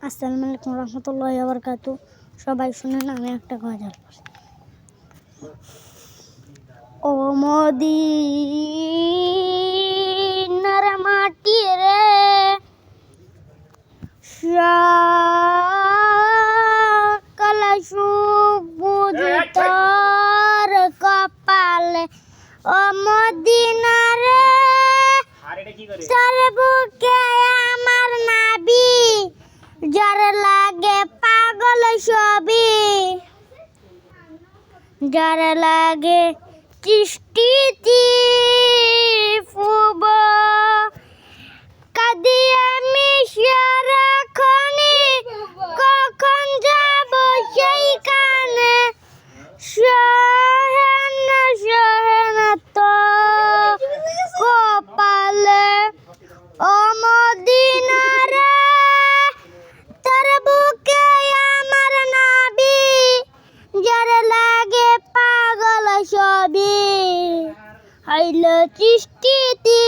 আসসালামু আলাইকুম রহমতুল্লাহি ওয়া বারাকাতুহু। সবাই শুনেন, আমি একটা গজল পড়ছি। ও মদিনার মাটি রে, সকল সবুজ তোর কপালে। ও মদিনা রে, তোর বুকে আমার নাবি, জ্বর লাগে পাগল ছবি, জ্বর লাগে চিষ্টিতি ফুব, কাদি আমি সারাক্ষণি, কখন যাব সেইখানে, সহেন সহেন তো কপালে। ও মদিনা রে, তোর বুকে আমার নাবি, জ্বর লাগে পাগল ছবি, হইল চিষ্টিতি